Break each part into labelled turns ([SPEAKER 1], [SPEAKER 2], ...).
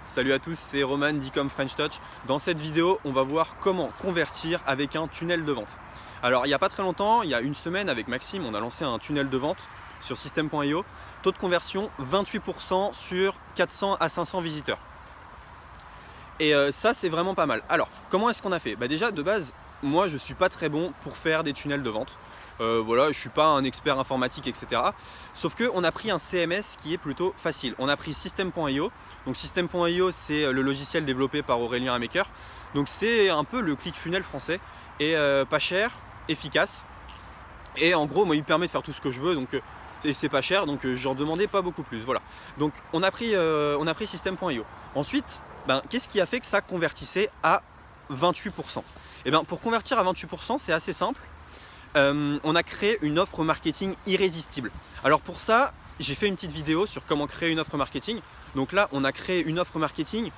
[SPEAKER 1] Salut à tous, c'est Roman d'Ecom French Touch. Dans cette vidéo, on va voir comment convertir avec un tunnel de vente. Alors, il n'y a pas très longtemps, il y a une semaine avec Maxime, on a lancé un tunnel de vente sur System.io. Taux de conversion 28% sur 400 à 500 visiteurs. Et ça, c'est vraiment pas mal. Alors, comment est-ce qu'on a fait? Déjà, de base, moi, je ne suis pas très bon pour faire des tunnels de vente. Voilà, je ne suis pas un expert informatique, etc. Sauf qu'on a pris un CMS qui est plutôt facile. On a pris System.io. Donc System.io, c'est le logiciel développé par Aurélien Amaker. Donc c'est un peu le ClickFunnels français. Et pas cher, efficace. Et en gros, moi, il me permet de faire tout ce que je veux. Donc, et c'est pas cher, donc j'en demandais pas beaucoup plus. Voilà. Donc on a pris System.io. Ensuite, qu'est-ce qui a fait que ça convertissait à 28%? Pour convertir à 28%, c'est assez simple. On a créé une offre marketing irrésistible. Alors pour ça, j'ai fait une petite vidéo sur comment créer une offre marketing. Donc là, on a créé une offre marketing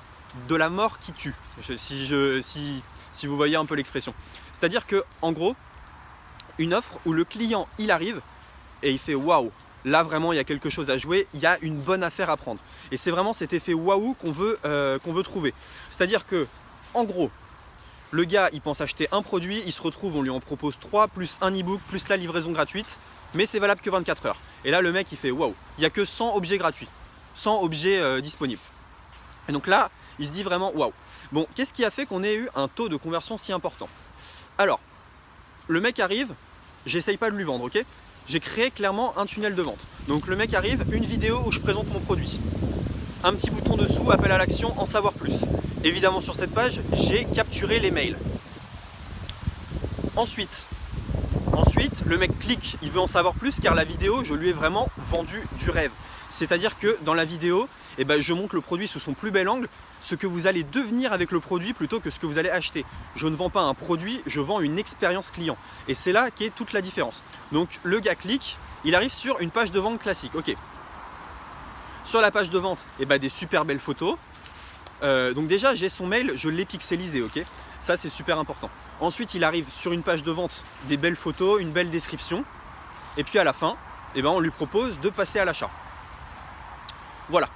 [SPEAKER 1] de la mort qui tue, si vous voyez un peu l'expression. C'est-à-dire que, en gros, une offre où le client, il arrive et il fait waouh, là vraiment il y a quelque chose à jouer, il y a une bonne affaire à prendre. Et c'est vraiment cet effet waouh qu'on veut trouver. C'est-à-dire que, en gros, le gars, il pense acheter un produit, il se retrouve, on lui en propose 3, plus un e-book, plus la livraison gratuite, mais c'est valable que 24 heures. Et là, le mec, il fait waouh, il n'y a que 100 objets gratuits, 100 objets disponibles. Et donc là, il se dit vraiment waouh. Bon, qu'est-ce qui a fait qu'on ait eu un taux de conversion si important? Alors, le mec arrive, j'essaye pas de lui vendre, ok? J'ai créé clairement un tunnel de vente. Donc le mec arrive, une vidéo où je présente mon produit. Un petit bouton dessous, appel à l'action, en savoir plus. Évidemment, sur cette page, j'ai capturé les mails. Ensuite, le mec clique, il veut en savoir plus car la vidéo, je lui ai vraiment vendu du rêve. C'est-à-dire que dans la vidéo, je montre le produit sous son plus bel angle, ce que vous allez devenir avec le produit plutôt que ce que vous allez acheter. Je ne vends pas un produit, je vends une expérience client. Et c'est là qu'est toute la différence. Donc le gars clique, il arrive sur une page de vente classique. Ok. Sur la page de vente, des super belles photos. Donc déjà, j'ai son mail, je l'ai pixelisé, ok? Ça, c'est super important. Ensuite, il arrive sur une page de vente, des belles photos, une belle description. Et puis à la fin, on lui propose de passer à l'achat. Voilà.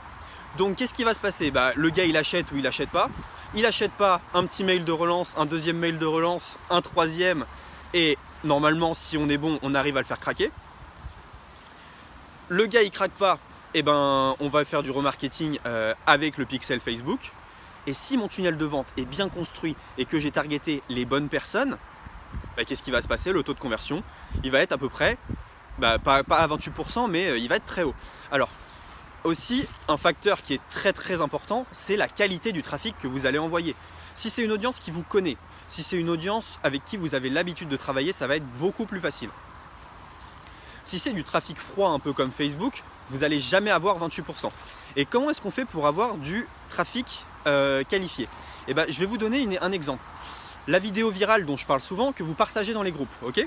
[SPEAKER 1] Donc, qu'est-ce qui va se passer? Le gars, il achète ou il n'achète pas. Il n'achète pas, un petit mail de relance, un deuxième mail de relance, un troisième. Et normalement, si on est bon, on arrive à le faire craquer. Le gars, il craque pas. On va faire du remarketing avec le pixel Facebook. Et si mon tunnel de vente est bien construit et que j'ai targeté les bonnes personnes, qu'est-ce qui va se passer? Le taux de conversion, il va être à peu près, pas à 28%, mais il va être très haut. Alors, aussi, un facteur qui est très très important, c'est la qualité du trafic que vous allez envoyer. Si c'est une audience qui vous connaît, si c'est une audience avec qui vous avez l'habitude de travailler, ça va être beaucoup plus facile. Si c'est du trafic froid un peu comme Facebook, vous n'allez jamais avoir 28%. Et comment est-ce qu'on fait pour avoir du trafic qualifié? Je vais vous donner un exemple. La vidéo virale dont je parle souvent, que vous partagez dans les groupes, ok?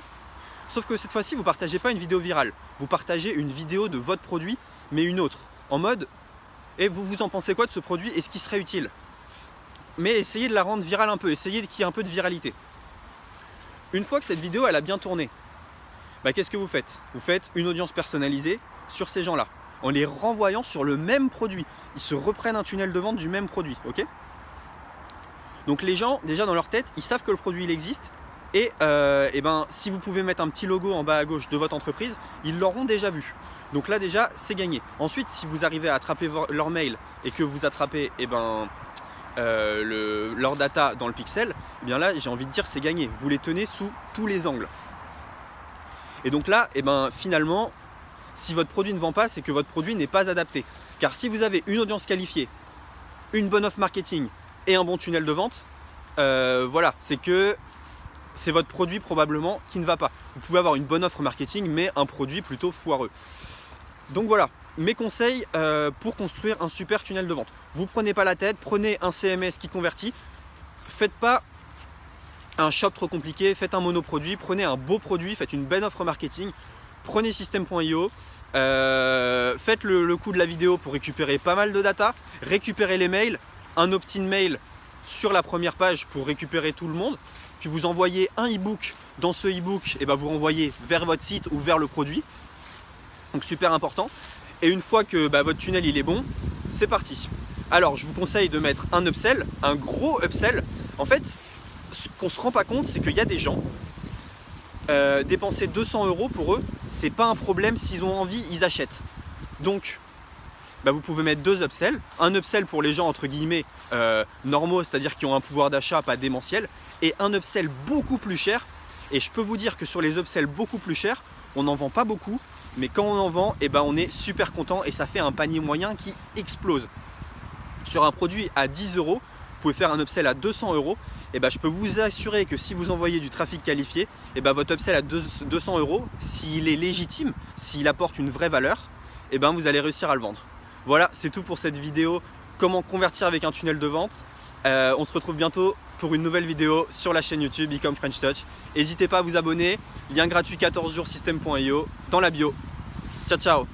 [SPEAKER 1] Sauf que cette fois-ci, vous ne partagez pas une vidéo virale. Vous partagez une vidéo de votre produit, mais une autre. En mode, et vous en pensez quoi de ce produit? Est-ce qu'il serait utile? Mais essayez de la rendre virale un peu, essayez qu'il y ait un peu de viralité. Une fois que cette vidéo elle a bien tourné, qu'est-ce que vous faites? Vous faites une audience personnalisée sur ces gens-là, en les renvoyant sur le même produit. Ils se reprennent un tunnel de vente du même produit, ok? Donc les gens, déjà dans leur tête, ils savent que le produit il existe. Et si vous pouvez mettre un petit logo en bas à gauche de votre entreprise, ils l'auront déjà vu. Donc là déjà, c'est gagné. Ensuite, si vous arrivez à attraper leur mail et que vous attrapez leur data dans le pixel, là, j'ai envie de dire, c'est gagné. Vous les tenez sous tous les angles. Et donc là, finalement, si votre produit ne vend pas, c'est que votre produit n'est pas adapté. Car si vous avez une audience qualifiée, une bonne offre marketing et un bon tunnel de vente, voilà, c'est que c'est votre produit probablement qui ne va pas. Vous pouvez avoir une bonne offre marketing, mais un produit plutôt foireux. Donc voilà, mes conseils pour construire un super tunnel de vente. Vous ne prenez pas la tête, prenez un CMS qui convertit. Faites pas un shop trop compliqué, faites un monoproduit, prenez un beau produit, faites une belle offre marketing. Prenez System.io, faites le coup de la vidéo pour récupérer pas mal de data, récupérez les mails, un opt-in mail sur la première page pour récupérer tout le monde, puis vous envoyez un e-book. Dans ce e-book, vous renvoyez vers votre site ou vers le produit. Donc super important. Et une fois que votre tunnel il est bon, c'est parti. Alors je vous conseille de mettre un upsell, un gros upsell. En fait, ce qu'on se rend pas compte, c'est qu'il y a des gens, dépenser 200 € pour eux, c'est pas un problème. S'ils ont envie, ils achètent. Donc vous pouvez mettre 2 upsells. Un upsell pour les gens entre guillemets normaux, c'est-à-dire qui ont un pouvoir d'achat pas démentiel, et un upsell beaucoup plus cher. Et je peux vous dire que sur les upsells beaucoup plus chers, on n'en vend pas beaucoup, mais quand on en vend, on est super content et ça fait un panier moyen qui explose. Sur un produit à 10 €, vous pouvez faire un upsell à 200 €. Je peux vous assurer que si vous envoyez du trafic qualifié, votre upsell à 200 €, s'il est légitime, s'il apporte une vraie valeur, vous allez réussir à le vendre. Voilà, c'est tout pour cette vidéo. Comment convertir avec un tunnel de vente. On se retrouve bientôt pour une nouvelle vidéo sur la chaîne YouTube e-com French Touch. N'hésitez pas à vous abonner. Lien gratuit 14 jours système.io dans la bio. Ciao, ciao!